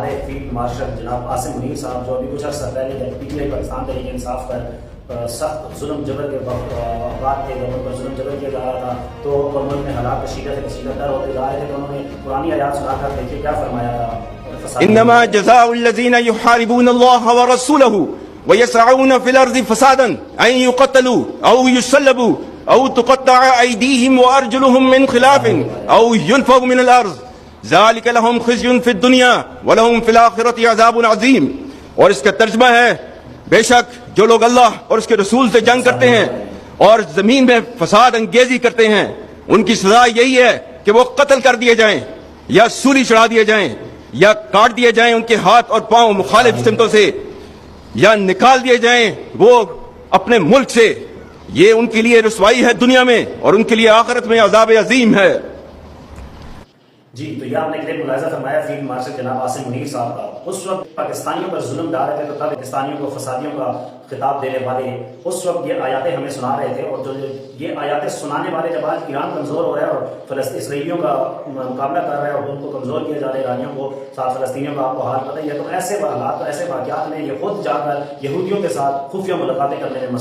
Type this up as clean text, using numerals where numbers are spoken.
ہمارے field marshal جناب عاصم منیر صاحب جو ابھی کچھ عرصہ پہلے PTI پاکستان تحریک انصاف پر سخت ظلم جبر کے افراد کے لوگوں پر ظلم جبر کیا جا رہا تھا تو ملک میں حالات کشیدہ تر ہوتے جا رہے تھے، تو انہوں نے پرانی آیات سنا کر دیکھیے کیا فرمایا تھا۔ انما جزاء الذين يحاربون الله ورسوله ويسعون في الارض فسادا ان يقتلوا او يسلبوا او تقطع ايديهم وارجلهم من خلاف او ينفوا من الارض ذلك لهم خزي في الدنيا ولهم في الاخره عذاب عظيم۔ اور اس کا ترجمہ ہے بے شک جو لوگ اللہ اور اس کے رسول سے جنگ کرتے ہیں اور زمین میں فساد انگیزی کرتے ہیں ان کی سزا یہی ہے کہ وہ قتل کر دیے جائیں یا سولی چڑھا دیے جائیں یا کاٹ دیے جائیں ان کے ہاتھ اور پاؤں مخالف سمتوں سے، یا نکال دیے جائیں وہ اپنے ملک سے۔ یہ ان کے لیے رسوائی ہے دنیا میں اور ان کے لیے آخرت میں عذاب عظیم ہے۔ جی تو یہ آپ نے کلپ ملاحظہ فرمایا فیلڈ مارشل جناب عاصم منیر صاحب کا۔ اس وقت پاکستانیوں پر ظلم ڈال رہے تھے تو تب پاکستانیوں کو فسادیوں کا خطاب دینے والے اس وقت یہ آیاتیں ہمیں سنا رہے تھے، اور جو یہ آیاتیں سنانے والے جب آج ایران کمزور ہو رہا ہے اور اسرائیلیوں کا مقابلہ کر رہا ہے اور ان کو کمزور کیا جا رہا ہے، ایرانیوں کو، ساتھ فلسطینیوں کا آپ کو حال پتہ ہی ہے، تو ایسے حالات ایسے واقعات میں یہ خود جا کر یہودیوں کے ساتھ خفیہ ملاقاتیں کرنے میں